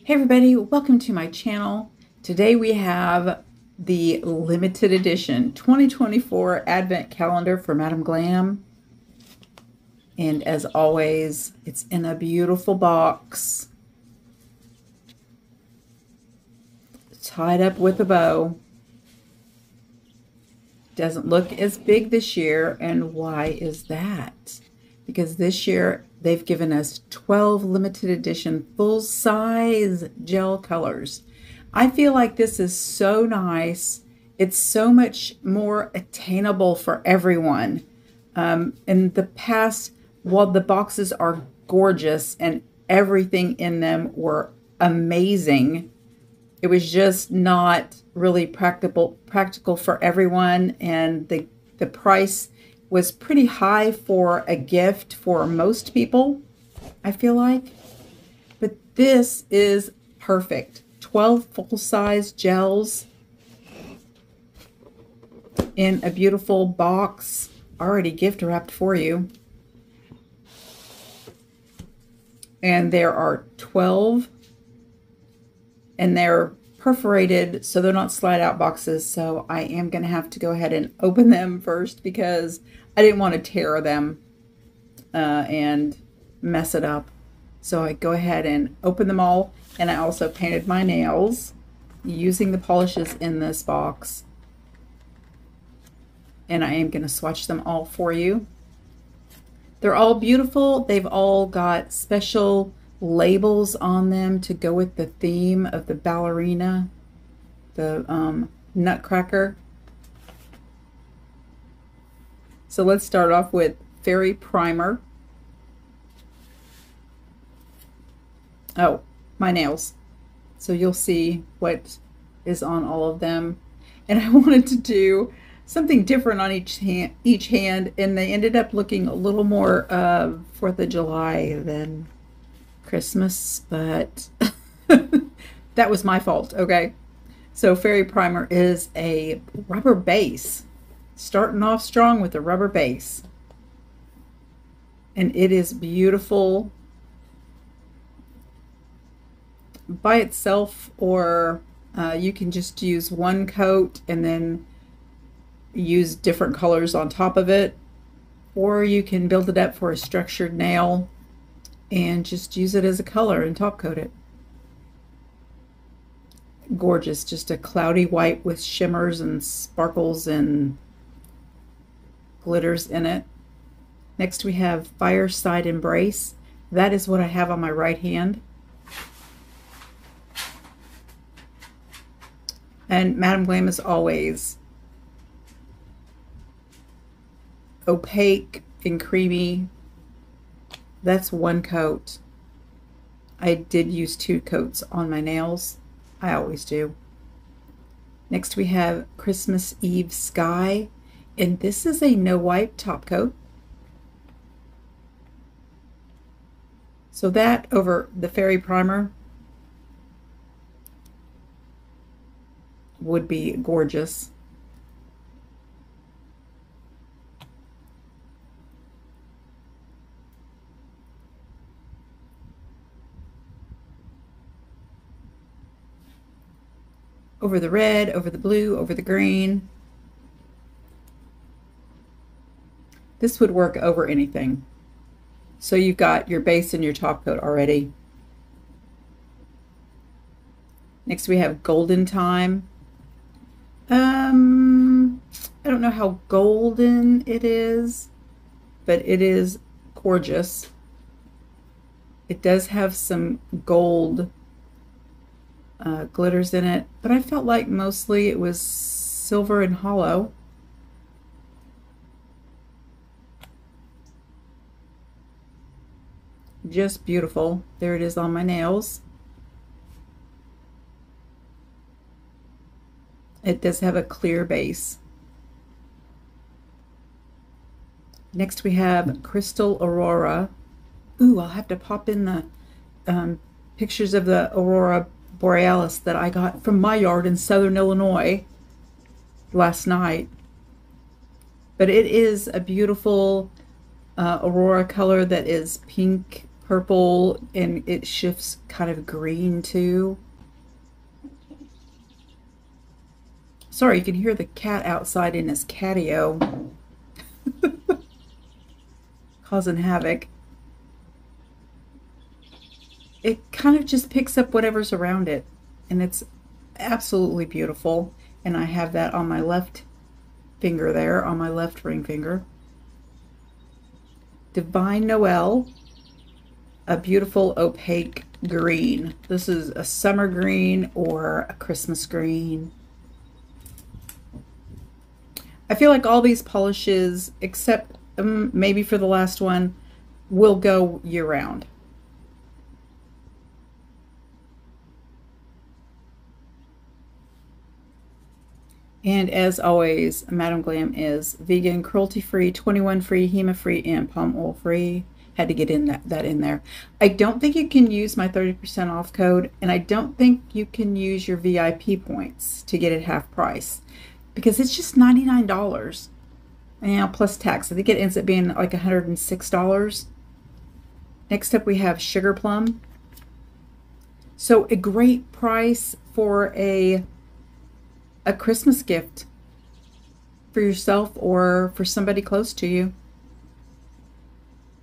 Hey everybody, welcome to my channel. Today we have the limited edition 2024 Advent Calendar for Madam Glam. And as always, it's in a beautiful box, tied up with a bow. Doesn't look as big this year, and why is that? Because this year they've given us 12 limited edition full-size gel colors. I feel like this is so nice. It's so much more attainable for everyone. In the past, while the boxes are gorgeous and everything in them were amazing, it was just not really practical for everyone, and the price was pretty high for a gift for most people, I feel like. But this is perfect. 12 full-size gels in a beautiful box, already gift wrapped for you. And there are 12, and they're perforated, so they're not slide out boxes. So I am going to have to go ahead and open them first because I didn't want to tear them and mess it up. So I go ahead and open them all, and I also painted my nails using the polishes in this box. And I am going to swatch them all for you. They're all beautiful. They've all got special labels on them to go with the theme of the ballerina, the nutcracker. So let's start off with Fairy Primer. Oh, my nails. So you'll see what is on all of them. And I wanted to do something different on each hand, and they ended up looking a little more 4th of July than Christmas, but that was my fault, okay? So Fairy Primer is a rubber base, starting off strong with a rubber base, and it is beautiful by itself, or you can just use one coat and then use different colors on top of it, or you can build it up for a structured nail and just use it as a color and top coat it. Gorgeous, just a cloudy white with shimmers and sparkles and glitters in it. Next we have Fireside Embrace. That is what I have on my right hand. And Madam Glam is always opaque and creamy. That's one coat. I did use 2 coats on my nails. I always do. Next we have Christmas Eve Sky, and this is a no wipe top coat. So that over the Fairy Primer would be gorgeous. Over the red, over the blue, over the green. This would work over anything. So you've got your base and your top coat already. Next we have Golden Time. I don't know how golden it is, but it is gorgeous. It does have some gold glitters in it, but I felt like mostly it was silver and hollow. Just beautiful. There it is on my nails. It does have a clear base. Next we have Crystal Aurora. Ooh, I'll have to pop in the pictures of the Aurora Borealis that I got from my yard in Southern Illinois last night. But it is a beautiful aurora color that is pink, purple, and it shifts kind of green too. Sorry, you can hear the cat outside in his catio causing havoc. It kind of just picks up whatever's around it, and it's absolutely beautiful. And I have that on my left finger there, on my left ring finger. Divine Noel, a beautiful opaque green. This is a summer green or a Christmas green. I feel like all these polishes, except maybe for the last one, will go year-round. And as always, Madam Glam is vegan, cruelty-free, 21 free, HEMA-free, and palm oil-free. Had to get in that in there. I don't think you can use my 30% off code, and I don't think you can use your VIP points to get it half price, because it's just $99. And plus tax. I think it ends up being like $106. Next up, we have Sugar Plum. So a great price for a Christmas gift for yourself or for somebody close to you.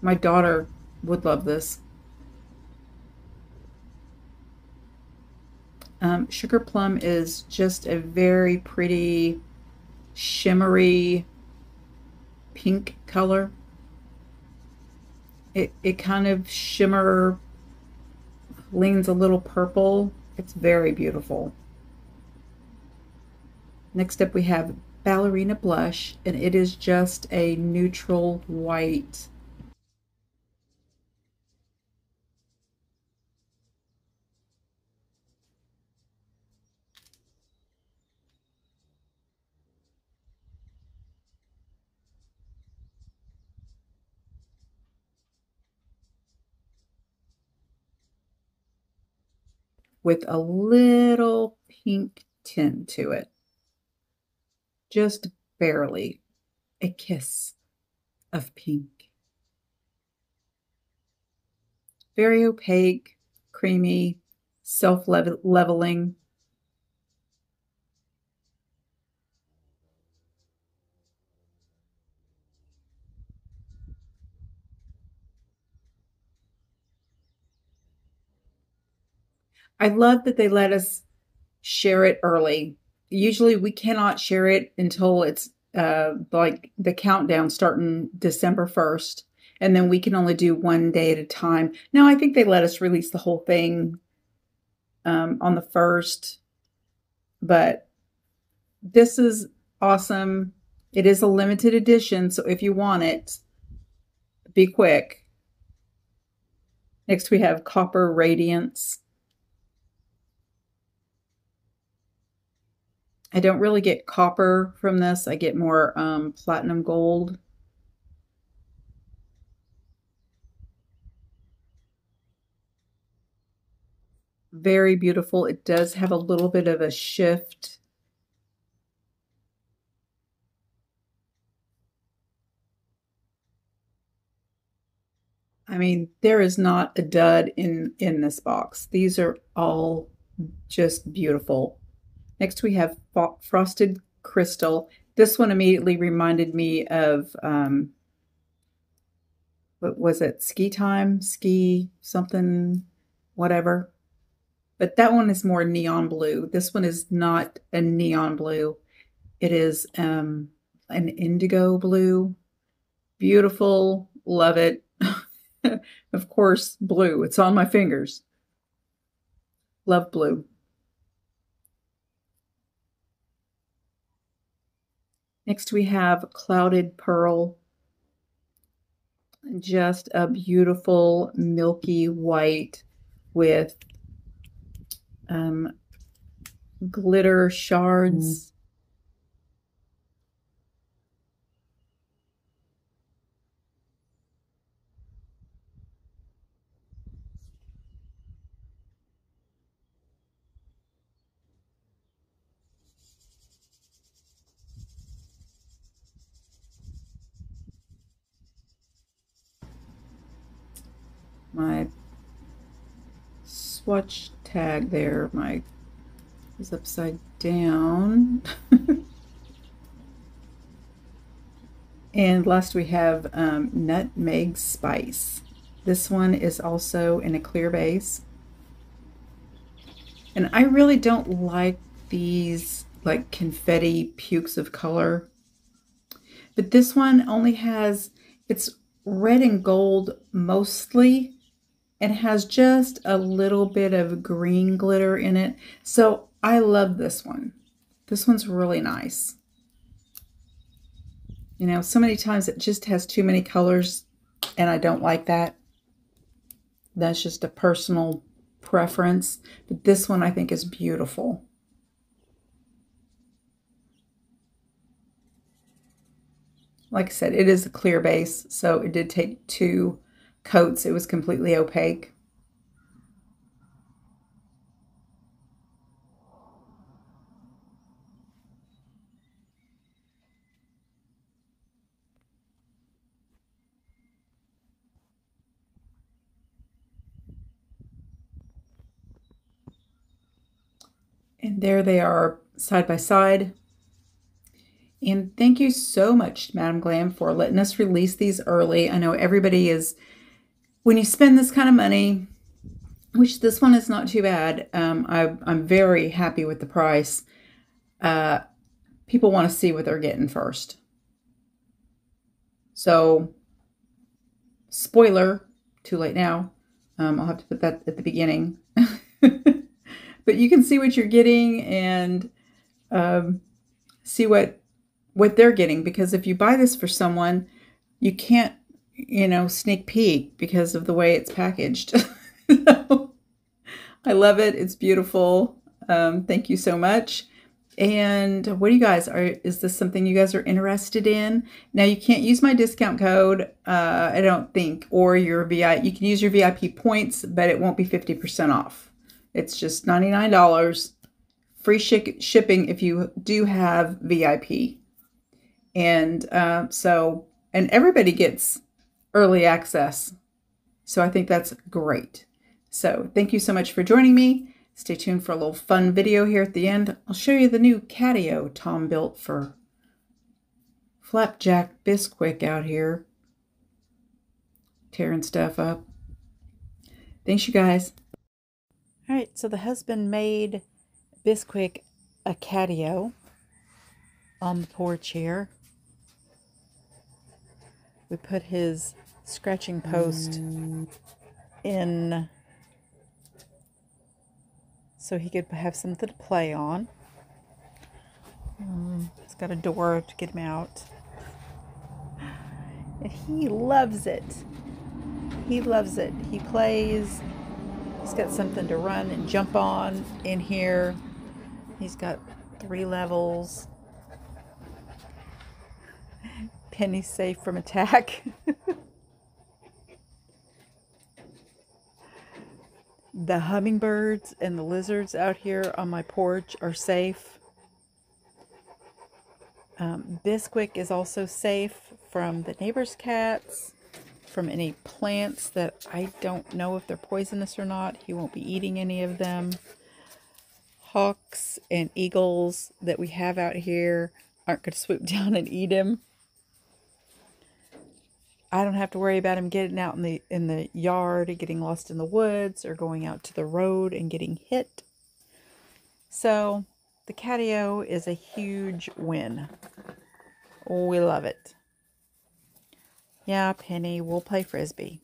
My daughter would love this. Sugar Plum is just a very pretty, shimmery pink color. It kind of shimmer, leans a little purple. It's very beautiful. Next up we have Ballerina Blush, and it is just a neutral white. With a little pink tint to it. Just barely. A kiss of pink. Very opaque, creamy, self-leveling. I love that they let us share it early. Usually we cannot share it until it's like the countdown starting December 1st. And then we can only do one day at a time. Now, I think they let us release the whole thing on the 1st. But this is awesome. It is a limited edition, so if you want it, be quick. Next, we have Copper Radiance. I don't really get copper from this. I get more platinum gold. Very beautiful. It does have a little bit of a shift. I mean, there is not a dud in this box. These are all just beautiful. Next, we have Frosted Crystal. This one immediately reminded me of, what was it? Ski Time? Ski something, whatever. But that one is more neon blue. This one is not a neon blue. It is an indigo blue. Beautiful. Love it. Of course, blue. It's on my fingers. Love blue. Next, we have Clouded Pearl. Just a beautiful milky white with glitter shards. My swatch tag there, my is upside down. And last we have Nutmeg Spice. This one is also in a clear base. And I really don't like these like confetti pukes of color. But this one only has, it's red and gold mostly, and has just a little bit of green glitter in it. So I love this one. This one's really nice. You know, so many times it just has too many colors, and I don't like that. That's just a personal preference. But this one I think is beautiful. Like I said, it is a clear base, so it did take 2 coats. It was completely opaque. And there they are side by side. And thank you so much, Madam Glam, for letting us release these early. I know everybody is, when you spend this kind of money, which this one is not too bad, I'm very happy with the price. People want to see what they're getting first. So, spoiler, too late now. I'll have to put that at the beginning. But you can see what you're getting and see what they're getting. Because if you buy this for someone, you can't, you know, sneak peek because of the way it's packaged. I love it. It's beautiful. Thank you so much. And what do you guys, is this something you guys are interested in? Now you can't use my discount code, I don't think, or your you can use your VIP points, but it won't be 50% off. It's just $99, free shipping if you do have VIP. And and everybody gets early access. So I think that's great. So thank you so much for joining me. Stay tuned for a little fun video here at the end. I'll show you the new catio Tom built for Flapjack Bisquick out here, tearing stuff up. Thanks, you guys. All right, so the husband made Bisquick a catio on the porch here. We put his scratching post in so he could have something to play on. It's got a door to get him out. And he loves it. He loves it. He plays. He's got something to run and jump on in here. He's got 3 levels. Penny's safe from attack. The hummingbirds and the lizards out here on my porch are safe. Bisquick is also safe from the neighbor's cats, from any plants that I don't know if they're poisonous or not. He won't be eating any of them. Hawks and eagles that we have out here aren't going to swoop down and eat him. I don't have to worry about him getting out in the yard and getting lost in the woods or going out to the road and getting hit. So the catio is a huge win. We love it. Yeah, Penny, we'll play Frisbee.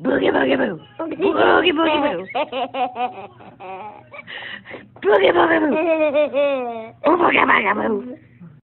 Boogie boogie boo. Boogie boogie boo. Boogie boogie boo. Boogie boogie boo.